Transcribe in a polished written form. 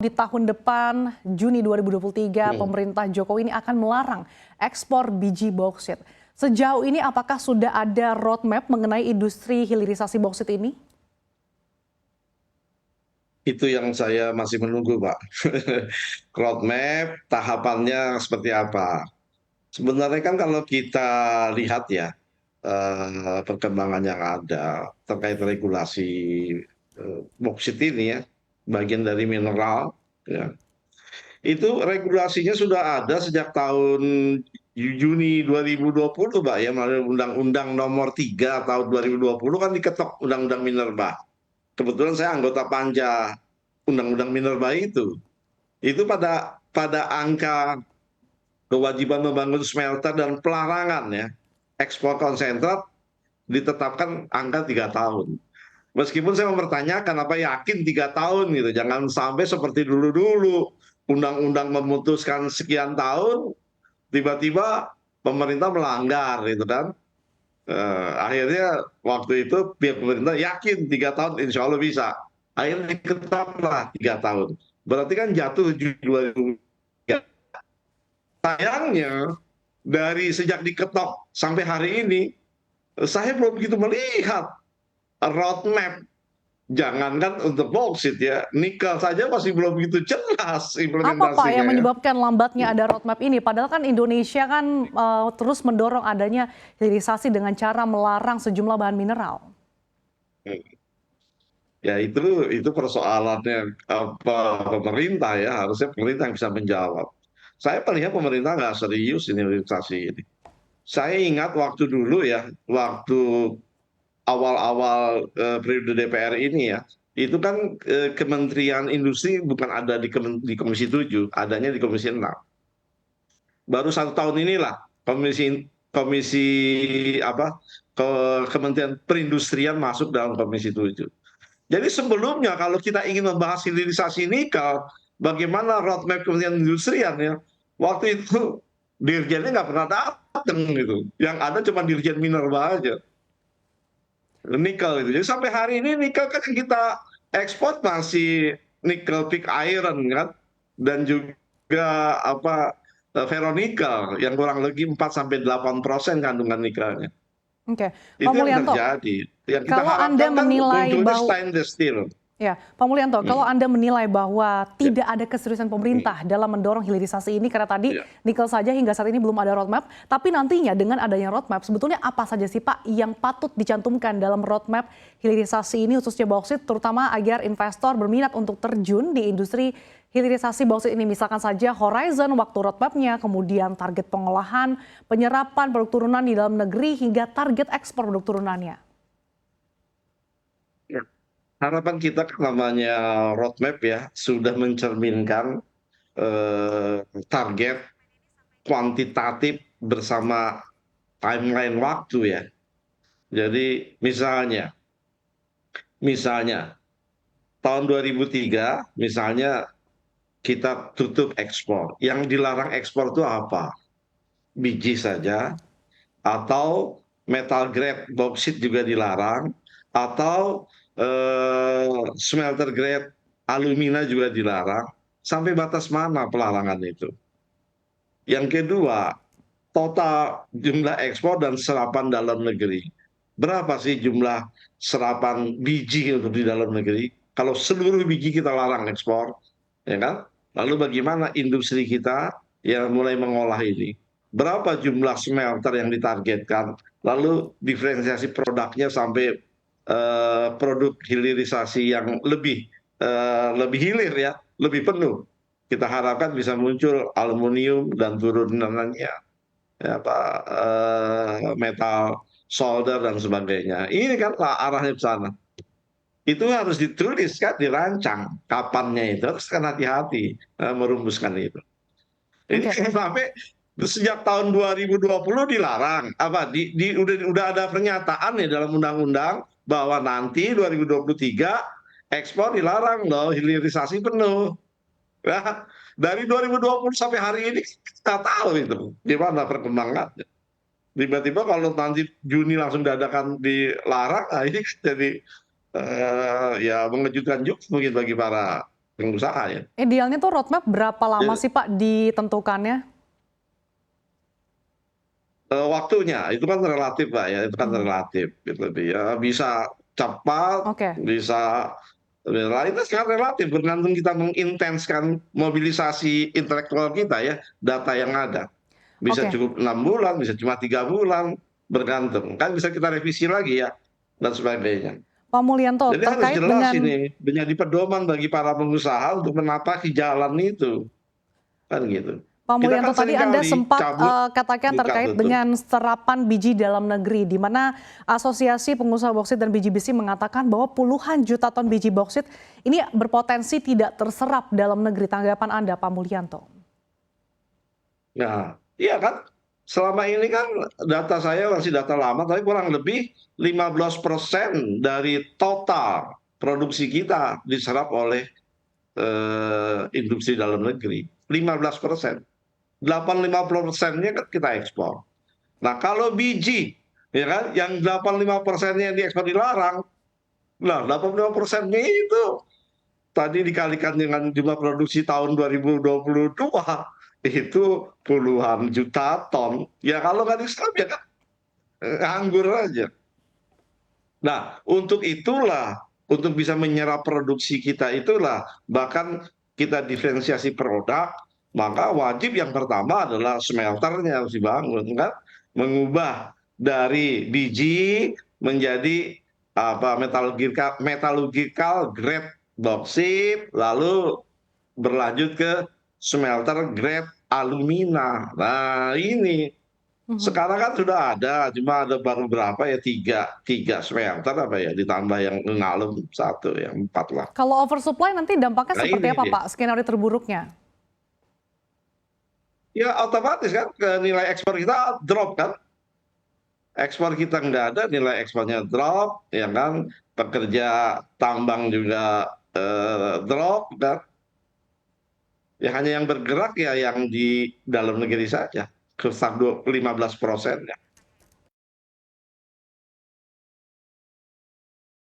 Di tahun depan, Juni 2023, pemerintah Jokowi ini akan melarang ekspor biji bauksit. Sejauh ini apakah sudah ada roadmap mengenai industri hilirisasi bauksit ini? Itu yang saya masih menunggu, Pak. Roadmap, tahapannya seperti apa. Sebenarnya kan kalau kita lihat ya, perkembangan yang ada terkait regulasi bauksit ini ya, bagian dari mineral, ya. Itu regulasinya sudah ada sejak tahun Juni 2020, Pak, ya, melalui Undang-Undang Nomor 3 tahun 2020 kan diketok Undang-Undang Minerba. Kebetulan saya anggota panja Undang-Undang Minerba itu. Itu pada angka kewajiban membangun smelter dan pelarangan ya ekspor konsentrat ditetapkan angka 3 tahun. Meskipun saya mempertanyakan apa yakin 3 tahun gitu, jangan sampai seperti dulu-dulu undang-undang memutuskan sekian tahun, tiba-tiba pemerintah melanggar gitu kan. Akhirnya waktu itu pihak pemerintah yakin 3 tahun insya Allah bisa. Akhirnya tetaplah 3 tahun. Berarti kan jatuh Juni 2023. Sayangnya dari sejak diketok sampai hari ini, saya belum begitu melihat roadmap. Jangankan untuk bauksit ya, nikel saja masih belum begitu jelas Apa Pak implementasinya yang ya. menyebabkan lambatnya ada roadmap ini? Padahal kan Indonesia kan terus mendorong adanya hilirisasi dengan cara melarang sejumlah bahan mineral. Ya itu persoalannya apa pemerintah ya, harusnya pemerintah yang bisa menjawab. Saya melihat pemerintah nggak serius ini hilirisasi ini. Saya ingat waktu dulu ya, waktu awal-awal periode DPR ini ya, itu kan Kementerian Industri bukan ada di Komisi 7, adanya di Komisi 6. Baru 1 tahun inilah komisi komisi apa ke Kementerian Perindustrian masuk dalam Komisi 7. Jadi sebelumnya kalau kita ingin membahas hilirisasi nikel, bagaimana roadmap Kementerian Perindustrian ya, waktu itu dirjennya nggak pernah datang gitu. Yang ada cuma dirjen minerba aja, nikel itu. Jadi sampai hari ini nikel kan yang kita ekspor masih nikel pig iron kan, dan juga apa ferronikel yang kurang lebih 4-8% kandungan nikelnya. Oke, Pak Itu yang Mulyanto, terjadi. Yang kita kalau Anda harapkan kan menilai munculnya bahwa stainless steel. Ya, Pak Mulyanto, kalau Hmm. Anda menilai bahwa Ya, tidak ada keseriusan hmm, pemerintah dalam mendorong hilirisasi ini, karena tadi ya. nikel saja hingga saat ini belum ada roadmap, tapi nantinya dengan adanya roadmap, sebetulnya apa saja sih Pak yang patut dicantumkan dalam roadmap hilirisasi ini khususnya bauksit, terutama agar investor berminat untuk terjun di industri hilirisasi bauksit ini, misalkan saja horizon waktu roadmapnya, kemudian target pengolahan, penyerapan produk turunan di dalam negeri, hingga target ekspor produk turunannya. Ya. Harapan kita kan namanya roadmap ya, sudah mencerminkan target kuantitatif bersama timeline waktu ya. Jadi misalnya tahun 2003 misalnya kita tutup ekspor. Yang dilarang ekspor itu apa? Biji saja, atau metal grade bauksit juga dilarang, atau smelter grade alumina juga dilarang. Sampai batas mana pelarangan itu? Yang kedua, total jumlah ekspor dan serapan dalam negeri. Berapa sih jumlah serapan biji untuk di dalam negeri? Kalau seluruh biji kita larang ekspor, ya kan? Lalu bagaimana industri kita yang mulai mengolah ini? Berapa jumlah smelter yang ditargetkan? Lalu diferensiasi produknya sampai produk hilirisasi yang lebih hilir ya, lebih penuh. Kita harapkan bisa muncul aluminium dan turunannya, ya, Pak, metal solder dan sebagainya. Ini kan arahnya ke sana. Itu harus ditulis kan, dirancang kapannya itu harus kan hati-hati merumuskan itu. Ini Oke. sampai sejak tahun 2020 dilarang. Udah ada pernyataan nih dalam undang-undang bahwa nanti 2023 ekspor dilarang loh, hilirisasi penuh. Ya, dari 2020 sampai hari ini kita tahu itu gimana perkembangannya. Tiba-tiba kalau nanti Juni langsung dadakan dilarang, nah ini jadi ya mengejutkan juga mungkin bagi para pengusaha ya. Idealnya tuh roadmap berapa lama Jadi, sih Pak ditentukannya? waktunya itu kan relatif Pak ya, itu kan Mhm. relatif gitu ya. Bisa cepat, Oke, bisa itu sekarang relatif bergantung kita mengintenskan mobilisasi intelektual kita ya, data yang ada. Bisa oke. cukup 6 bulan, bisa cuma 3 bulan, bergantung. Kan bisa kita revisi lagi ya, dan sebagainya. Pak Mulyanto, Jadi harus terkait jelas dengan ini, menjadi pedoman bagi para pengusaha untuk menapaki jalan itu, kan gitu. Pak Kita kan Mulyanto, tadi Anda seringkali sempat cabut, katakan buka terkait tutup. dengan serapan biji dalam negeri, di mana Asosiasi Pengusaha Boksit dan Biji Besi mengatakan bahwa puluhan juta ton biji boksit ini berpotensi tidak terserap dalam negeri. Tanggapan Anda, Pak Mulyanto? Nah, iya kan, selama ini kan data saya masih data lama, tapi kurang lebih 15% dari total produksi kita diserap oleh industri dalam negeri. 15%. 85%-nya kan kita ekspor. Nah, kalau biji, ya kan, yang 85%-nya diekspor dilarang, nah 85%-nya itu tadi dikalikan dengan jumlah produksi tahun 2022, itu puluhan juta ton. Ya kalau nggak diserap ya kan nganggur aja. Nah, untuk itulah, untuk bisa menyerap produksi kita itulah, bahkan kita diferensiasi produk, maka wajib yang pertama adalah smelternya harus dibangun, kan? Mengubah dari biji menjadi apa metallurgical grade boksit, lalu berlanjut ke smelter grade alumina. Nah, ini Mhm. sekarang kan sudah ada, cuma ada baru berapa ya, tiga smelter apa ya, ditambah yang ngalum satu, yang empat lah. Kalau oversupply nanti dampaknya Nah seperti ini apa dia. Pak, skenario terburuknya? Ya otomatis kan ke nilai ekspor kita drop kan. Ekspor kita nggak ada, nilai ekspornya drop, ya kan. Pekerja tambang juga drop kan. Ya hanya yang bergerak ya yang di dalam negeri saja. Kesak 15%.